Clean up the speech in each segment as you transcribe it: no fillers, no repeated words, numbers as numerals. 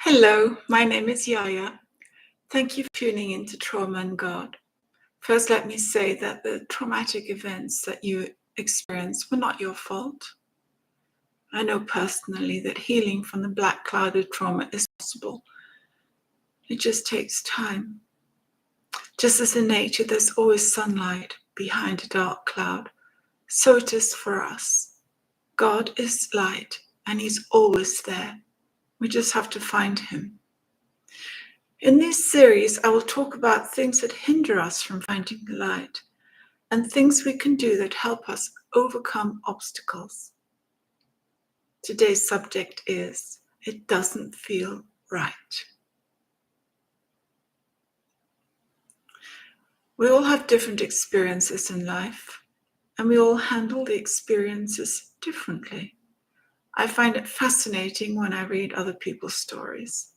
Hello, my name is Yaya. Thank you for tuning into Trauma and God. First, let me say that the traumatic events that you experienced were not your fault. I know personally that healing from the black clouded trauma is possible. It just takes time. Just as in nature, there's always sunlight behind a dark cloud. So it is for us. God is light, and He's always there. We just have to find Him. In this series, I will talk about things that hinder us from finding the light and things we can do that help us overcome obstacles. Today's subject is, it doesn't feel right. We all have different experiences in life, and we all handle the experiences differently. I find it fascinating when I read other people's stories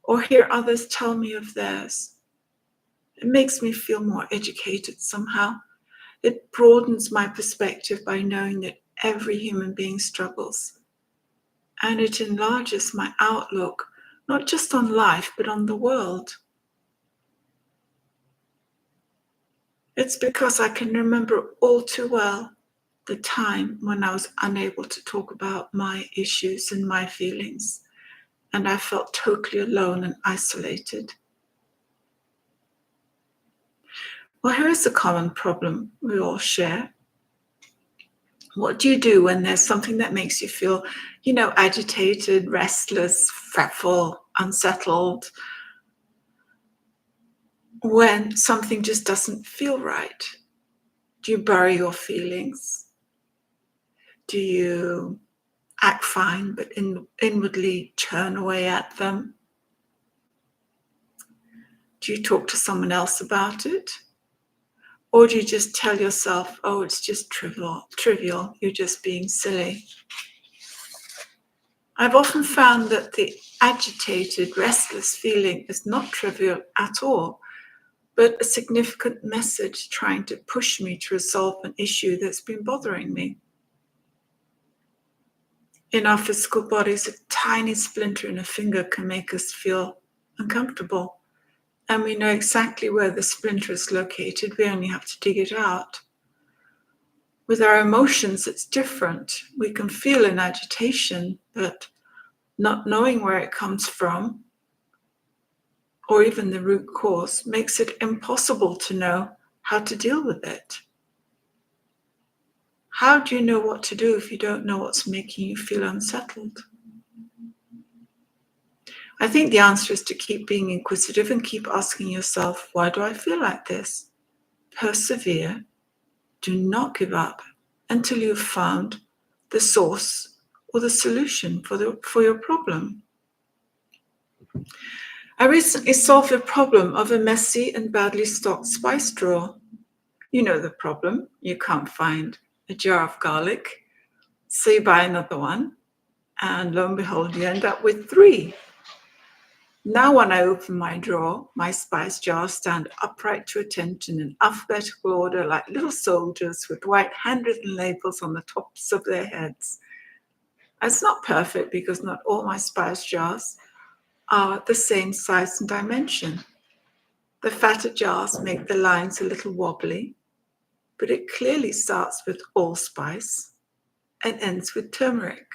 or hear others tell me of theirs. It makes me feel more educated somehow. It broadens my perspective by knowing that every human being struggles. And it enlarges my outlook, not just on life, but on the world. It's because I can remember all too well the time when I was unable to talk about my issues and my feelings, and I felt totally alone and isolated. Well, here is a common problem we all share. What do you do when there's something that makes you feel, agitated, restless, fretful, unsettled? When something just doesn't feel right? Do you bury your feelings? Do you act fine but inwardly churn away at them? Do you talk to someone else about it? Or do you just tell yourself, oh, it's just trivial, you're just being silly? I've often found that the agitated, restless feeling is not trivial at all, but a significant message trying to push me to resolve an issue that's been bothering me. In our physical bodies, a tiny splinter in a finger can make us feel uncomfortable, and we know exactly where the splinter is located. We only have to dig it out. With our emotions, it's different. We can feel an agitation, but not knowing where it comes from, or even the root cause, makes it impossible to know how to deal with it. How do you know what to do if you don't know what's making you feel unsettled? I think the answer is to keep being inquisitive and keep asking yourself, why do I feel like this? Persevere. Do not give up until you've found the source or the solution for your problem. I recently solved the problem of a messy and badly stocked spice drawer. You know the problem. You can't find a jar of garlic, so you buy another one, and lo and behold, you end up with 3. Now when I open my drawer, my spice jars stand upright to attention in alphabetical order like little soldiers with white handwritten labels on the tops of their heads. It's not perfect because not all my spice jars are the same size and dimension. The fatter jars make the lines a little wobbly, but it clearly starts with allspice and ends with turmeric.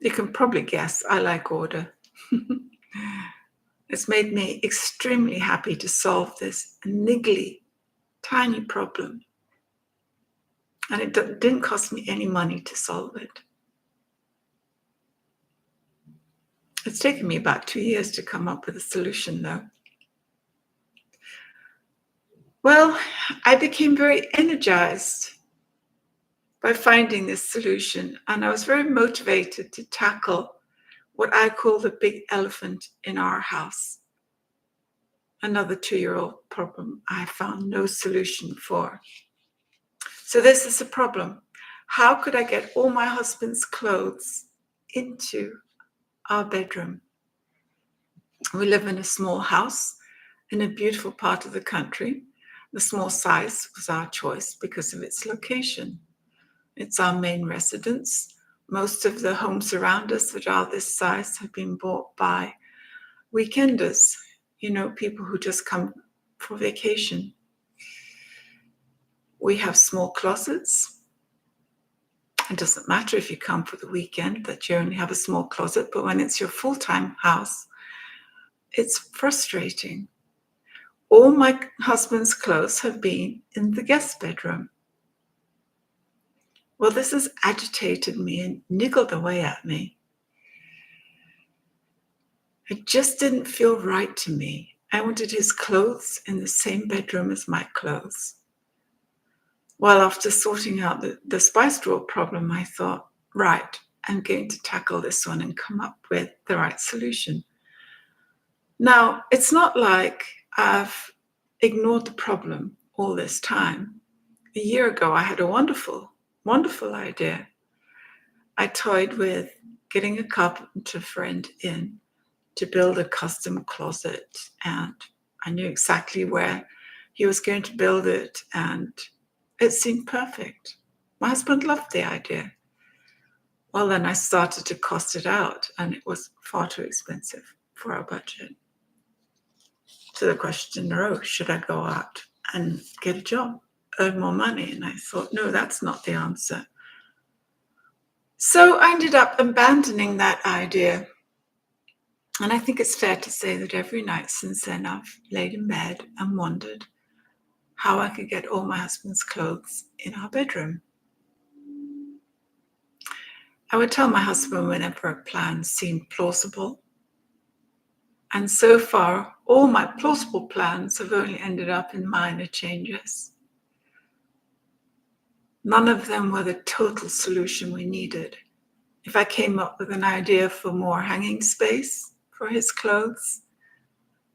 You can probably guess I like order. It's made me extremely happy to solve this niggly, tiny problem. And it didn't cost me any money to solve it. It's taken me about 2 years to come up with a solution, though. Well, I became very energized by finding this solution, and I was very motivated to tackle what I call the big elephant in our house. Another 2-year-old problem I found no solution for. So this is a problem. How could I get all my husband's clothes into our bedroom? We live in a small house in a beautiful part of the country. The small size was our choice because of its location. It's our main residence. Most of the homes around us that are this size have been bought by weekenders, people who just come for vacation. We have small closets. It doesn't matter if you come for the weekend that you only have a small closet, but when it's your full-time house, it's frustrating. All my husband's clothes have been in the guest bedroom. Well, this has agitated me and niggled away at me. It just didn't feel right to me. I wanted his clothes in the same bedroom as my clothes. Well, after sorting out the spice drawer problem, I thought, right, I'm going to tackle this one and come up with the right solution. Now, it's not like I've ignored the problem all this time. A year ago, I had a wonderful, wonderful idea. I toyed with getting a carpenter friend in to build a custom closet, and I knew exactly where he was going to build it, and it seemed perfect. My husband loved the idea. Well, then I started to cost it out, and it was far too expensive for our budget. So the question arose, should I go out and get a job, earn more money? And I thought, no, that's not the answer. So I ended up abandoning that idea. And I think it's fair to say that every night since then, I've laid in bed and wondered how I could get all my husband's clothes in our bedroom. I would tell my husband whenever a plan seemed plausible. And so far, all my plausible plans have only ended up in minor changes. None of them were the total solution we needed. If I came up with an idea for more hanging space for his clothes,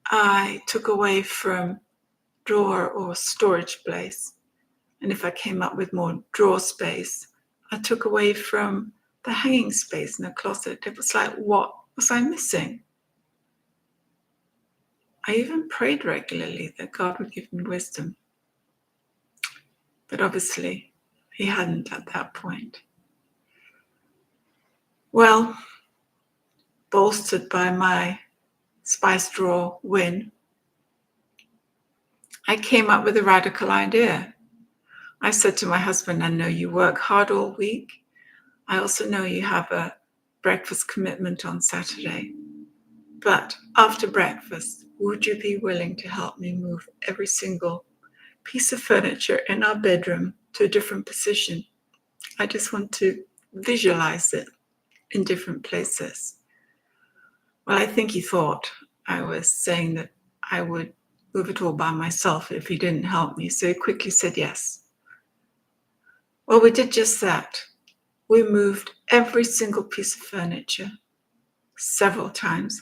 I took away from drawer or storage place. And if I came up with more drawer space, I took away from the hanging space in the closet. It was like, what was I missing? I even prayed regularly that God would give me wisdom. But obviously, he hadn't at that point. Well, bolstered by my spice drawer win, I came up with a radical idea. I said to my husband, I know you work hard all week. I also know you have a breakfast commitment on Saturday. But after breakfast, would you be willing to help me move every single piece of furniture in our bedroom to a different position? I just want to visualize it in different places. Well, I think he thought I was saying that I would move it all by myself if he didn't help me, so he quickly said yes. Well, we did just that. We moved every single piece of furniture several times.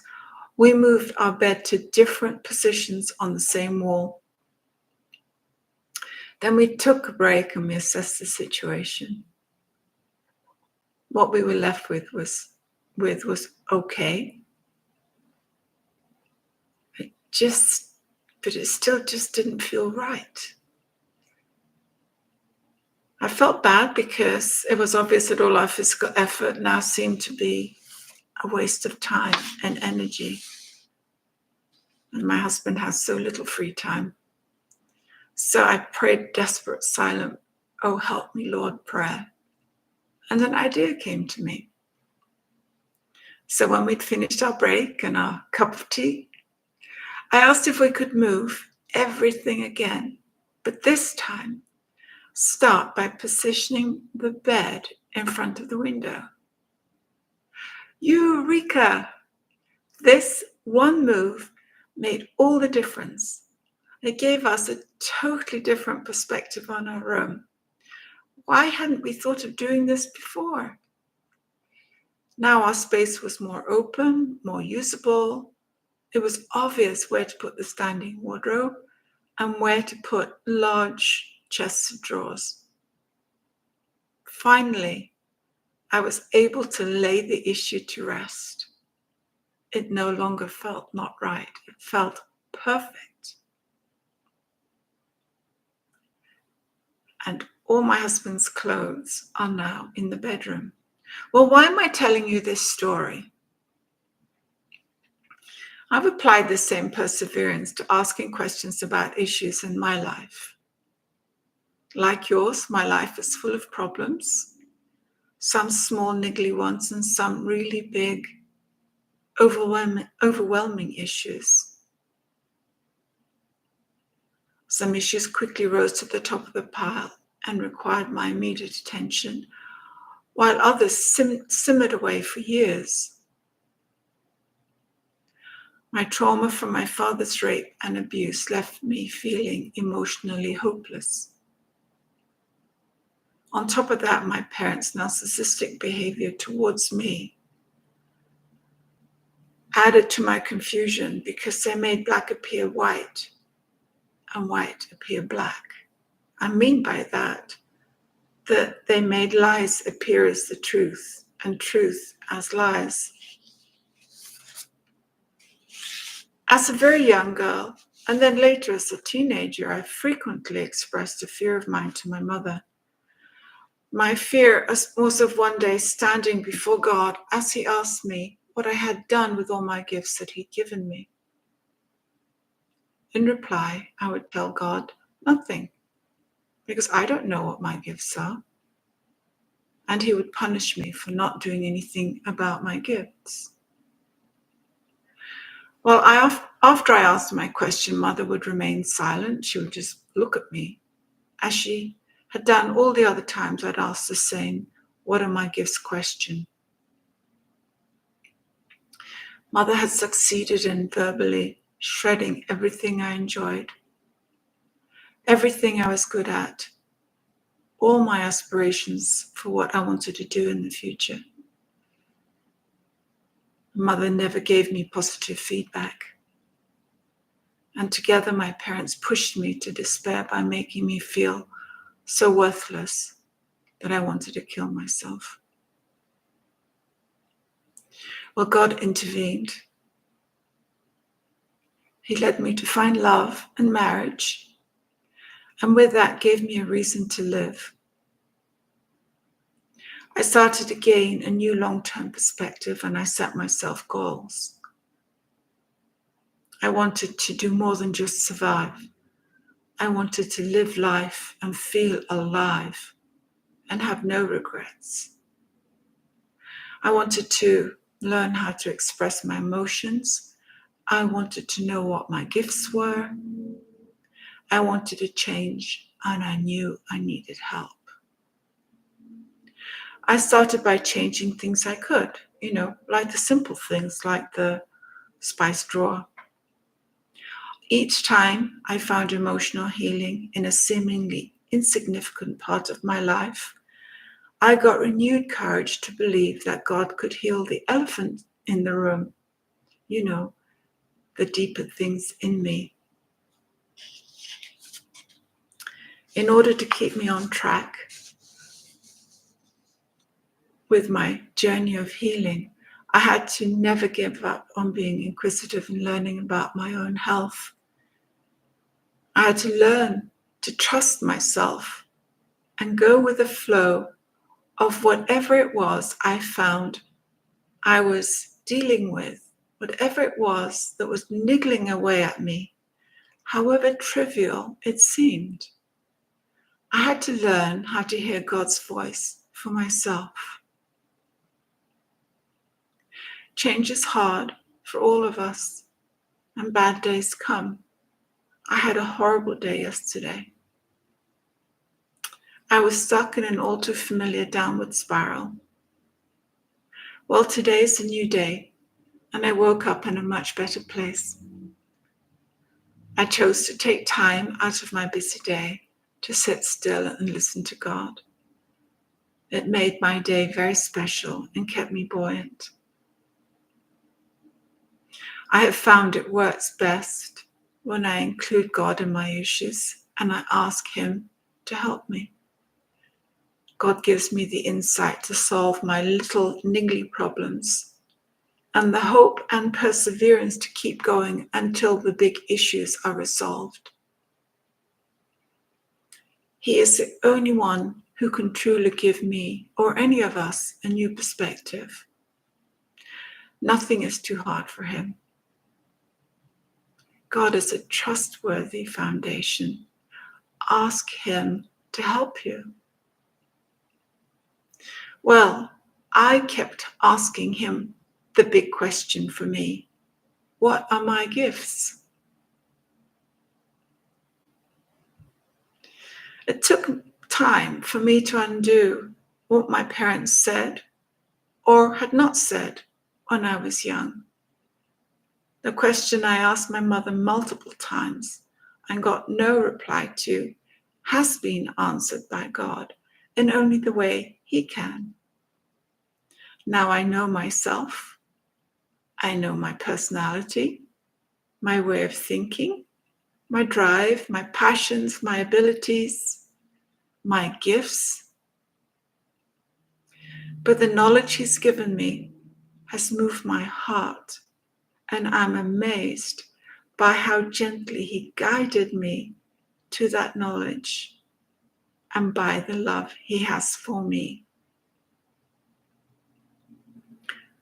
We moved our bed to different positions on the same wall. Then we took a break and we assessed the situation. What we were left with was okay. But it still just didn't feel right. I felt bad because it was obvious that all our physical effort now seemed to be a waste of time and energy. And my husband has so little free time. So I prayed desperate, silent, oh, help me, Lord, prayer. And an idea came to me. So when we'd finished our break and our cup of tea, I asked if we could move everything again, but this time start by positioning the bed in front of the window. Eureka! This one move made all the difference. It gave us a totally different perspective on our room. Why hadn't we thought of doing this before? Now our space was more open, more usable. It was obvious where to put the standing wardrobe and where to put large chests of drawers. Finally, I was able to lay the issue to rest. It no longer felt not right. It felt perfect. And all my husband's clothes are now in the bedroom. Well, why am I telling you this story? I've applied the same perseverance to asking questions about issues in my life. Like yours, my life is full of problems, some small, niggly ones, and some really big, overwhelming issues. Some issues quickly rose to the top of the pile and required my immediate attention, while others simmered away for years. My trauma from my father's rape and abuse left me feeling emotionally hopeless. On top of that, my parents' narcissistic behavior towards me added to my confusion because they made black appear white and white appear black. I mean by that they made lies appear as the truth and truth as lies. As a very young girl, and then later as a teenager, I frequently expressed a fear of mine to my mother. My fear was of one day standing before God as He asked me what I had done with all my gifts that He'd given me. In reply, I would tell God, nothing, because I don't know what my gifts are. And He would punish me for not doing anything about my gifts. Well, after I asked my question, Mother would remain silent. She would just look at me, as she had done all the other times I'd asked the same, what are my gifts question. Mother had succeeded in verbally shredding everything I enjoyed, everything I was good at, all my aspirations for what I wanted to do in the future. Mother never gave me positive feedback. And together my parents pushed me to despair by making me feel so worthless that I wanted to kill myself. Well, God intervened. He led me to find love and marriage, and with that gave me a reason to live. I started to gain a new long-term perspective, and I set myself goals. I wanted to do more than just survive. I wanted to live life and feel alive and have no regrets. I wanted to learn how to express my emotions. I wanted to know what my gifts were. I wanted to change, and I knew I needed help. I started by changing things I could, like the simple things like the spice drawer. Each time I found emotional healing in a seemingly insignificant part of my life, I got renewed courage to believe that God could heal the elephant in the room, the deeper things in me. In order to keep me on track with my journey of healing, I had to never give up on being inquisitive and learning about my own health. I had to learn to trust myself and go with the flow of whatever it was I found I was dealing with, whatever it was that was niggling away at me, however trivial it seemed. I had to learn how to hear God's voice for myself. Change is hard for all of us, and bad days come. I had a horrible day yesterday. I was stuck in an all too familiar downward spiral. Well, today's a new day, and I woke up in a much better place. I chose to take time out of my busy day to sit still and listen to God. It made my day very special and kept me buoyant. I have found it works best when I include God in my issues and I ask Him to help me. God gives me the insight to solve my little niggly problems and the hope and perseverance to keep going until the big issues are resolved. He is the only one who can truly give me or any of us a new perspective. Nothing is too hard for him. God is a trustworthy foundation. Ask him to help you. Well, I kept asking him the big question for me. What are my gifts? It took time for me to undo what my parents said or had not said when I was young. The question I asked my mother multiple times and got no reply to has been answered by God in only the way He can. Now I know myself. I know my personality, my way of thinking, my drive, my passions, my abilities, my gifts. But the knowledge He's given me has moved my heart, and I'm amazed by how gently He guided me to that knowledge and by the love He has for me.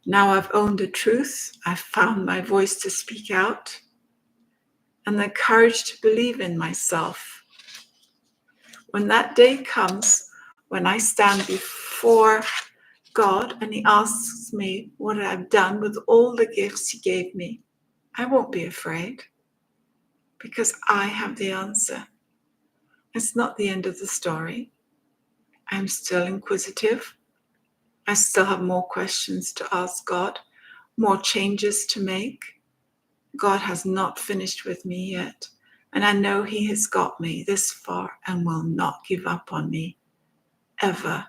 Now I've owned the truth, I've found my voice to speak out, and the courage to believe in myself. When that day comes, when I stand before God and He asks me what I've done with all the gifts He gave me, I won't be afraid because I have the answer. It's not the end of the story. I'm still inquisitive. I still have more questions to ask God, more changes to make. God has not finished with me yet, and I know He has got me this far and will not give up on me, ever.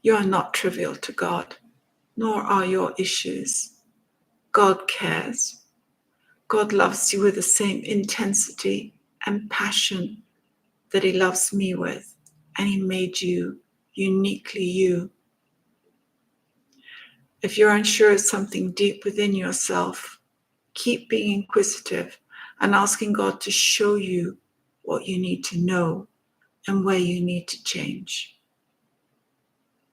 You are not trivial to God, nor are your issues. God cares. God loves you with the same intensity and passion that He loves me with, and He made you uniquely you. If you're unsure of something deep within yourself, keep being inquisitive and asking God to show you what you need to know and where you need to change.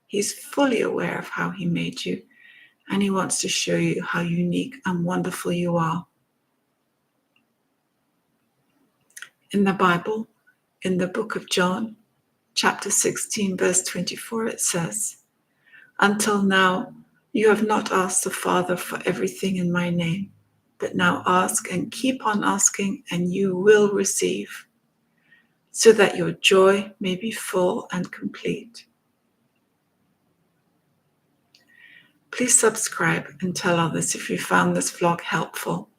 He's fully aware of how He made you, and He wants to show you how unique and wonderful you are. In the Bible, in the book of John, chapter 16, verse 24, it says, "Until now, you have not asked the Father for everything in my name, but now ask and keep on asking, and you will receive, so that your joy may be full and complete." Please subscribe and tell others if you found this vlog helpful.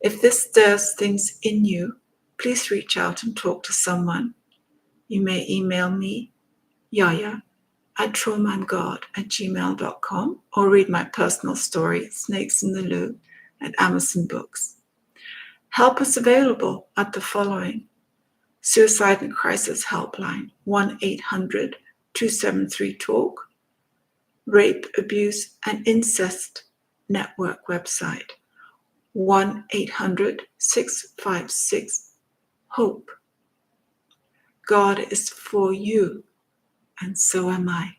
If this stirs things in you, please reach out and talk to someone. You may email me, Yaya, at traumaandgod@gmail.com, or read my personal story, Snakes in the Loo, at Amazon Books. Help is available at the following: Suicide and Crisis Helpline, 1-800-273-TALK, Rape, Abuse, and Incest Network website, 1-800-656-HOPE. God is for you, and so am I.